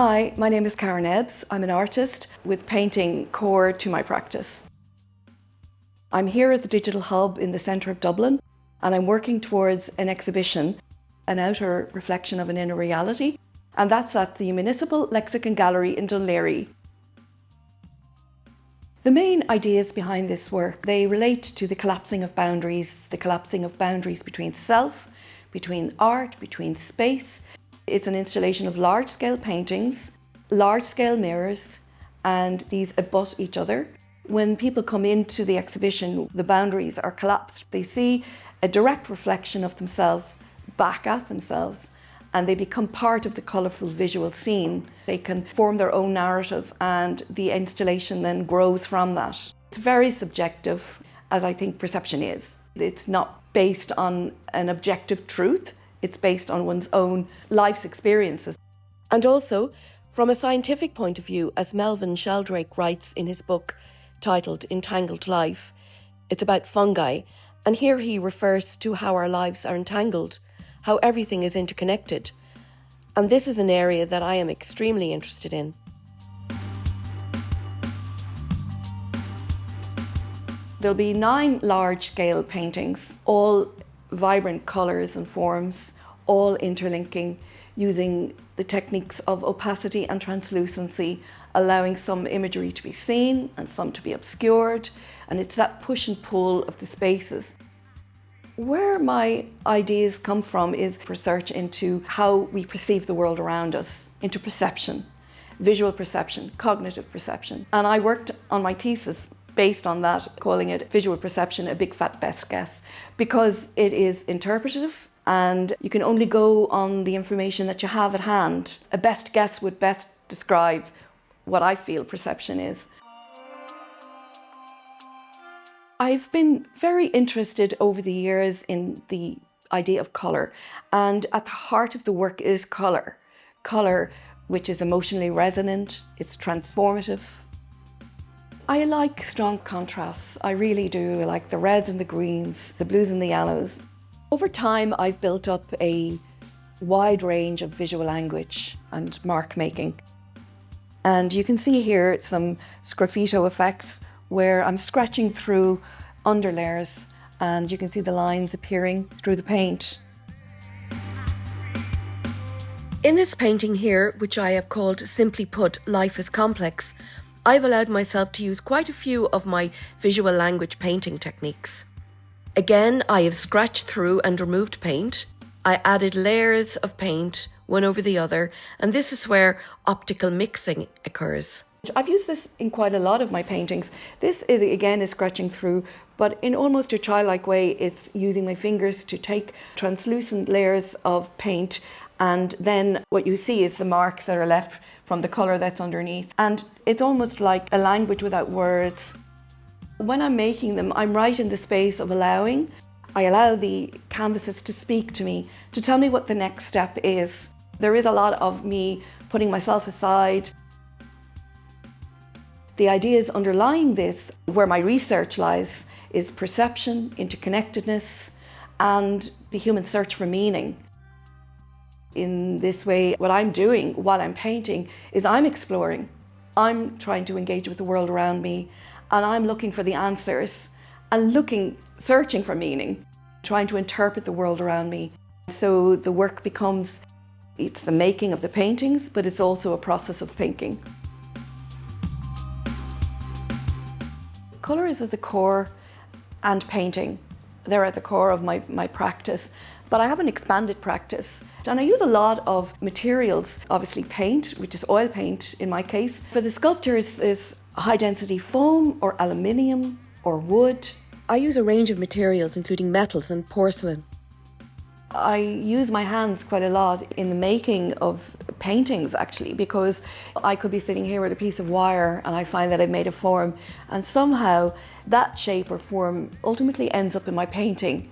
Hi, my name is Karen Ebbs. I'm an artist with painting core to my practice. I'm here at the Digital Hub in the centre of Dublin, and I'm working towards an exhibition, an outer reflection of an inner reality, and that's at the Municipal Lexicon Gallery in Dún Laoghaire. The main ideas behind this work, they relate to the collapsing of boundaries between self, between art, between space. It's an installation of large-scale paintings, large-scale mirrors, and these abut each other. When people come into the exhibition, the boundaries are collapsed. They see a direct reflection of themselves back at themselves, and they become part of the colourful visual scene. They can form their own narrative, and the installation then grows from that. It's very subjective, as I think perception is. It's not based on an objective truth. It's based on one's own life's experiences. And also, from a scientific point of view, as Melvin Sheldrake writes in his book titled Entangled Life, it's about fungi, and here he refers to how our lives are entangled, how everything is interconnected. And this is an area that I am extremely interested in. There'll be 9 large-scale paintings, all vibrant colours and forms, all interlinking using the techniques of opacity and translucency, allowing some imagery to be seen and some to be obscured, and it's that push and pull of the spaces. Where my ideas come from is research into how we perceive the world around us, into perception, visual perception, cognitive perception. And I worked on my thesis based on that, calling it visual perception, a big fat best guess, because it is interpretative and you can only go on the information that you have at hand. A best guess would best describe what I feel perception is. I've been very interested over the years in the idea of colour, and at the heart of the work is colour. Colour which is emotionally resonant, it's transformative. I like strong contrasts, I really do. I like the reds and the greens, the blues and the yellows. Over time, I've built up a wide range of visual language and mark making. And you can see here some sgraffito effects where I'm scratching through underlayers and you can see the lines appearing through the paint. In this painting here, which I have called Simply Put, Life is Complex, I've allowed myself to use quite a few of my visual language painting techniques. Again, I have scratched through and removed paint. I added layers of paint, one over the other, and this is where optical mixing occurs. I've used this in quite a lot of my paintings. This is scratching through, but in almost a childlike way, it's using my fingers to take translucent layers of paint, and then what you see is the marks that are left from the colour that's underneath. And it's almost like a language without words. When I'm making them, I'm right in the space of allowing. I allow the canvases to speak to me, to tell me what the next step is. There is a lot of me putting myself aside. The ideas underlying this, where my research lies, is perception, interconnectedness, and the human search for meaning. In this way, what I'm doing while I'm painting is I'm exploring. I'm trying to engage with the world around me, and I'm looking for the answers and searching for meaning, trying to interpret the world around me. So the work it's the making of the paintings, but it's also a process of thinking. Colour is at the core, and painting. They're at the core of my practice. But I have an expanded practice, and I use a lot of materials, obviously paint, which is oil paint in my case. For the sculptures, there's high density foam or aluminium or wood. I use a range of materials, including metals and porcelain. I use my hands quite a lot in the making of paintings, actually, because I could be sitting here with a piece of wire and I find that I've made a form, and somehow that shape or form ultimately ends up in my painting.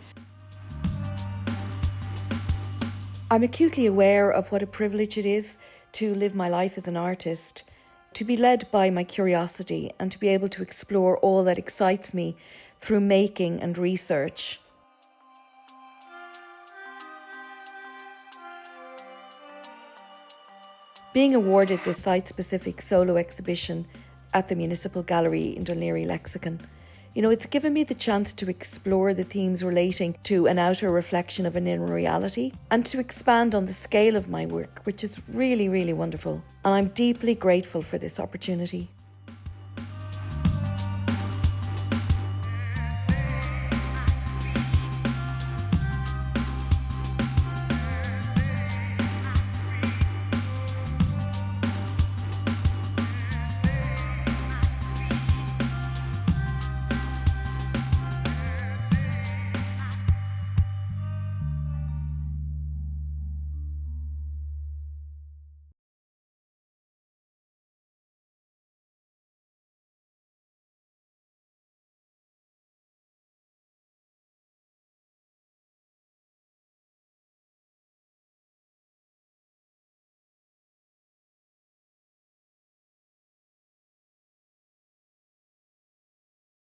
I'm acutely aware of what a privilege it is to live my life as an artist, to be led by my curiosity and to be able to explore all that excites me through making and research. Being awarded this site-specific solo exhibition at the Municipal Gallery in Dún Laoghaire Lexicon, it's given me the chance to explore the themes relating to an outer reflection of an inner reality and to expand on the scale of my work, which is really, really wonderful. And I'm deeply grateful for this opportunity.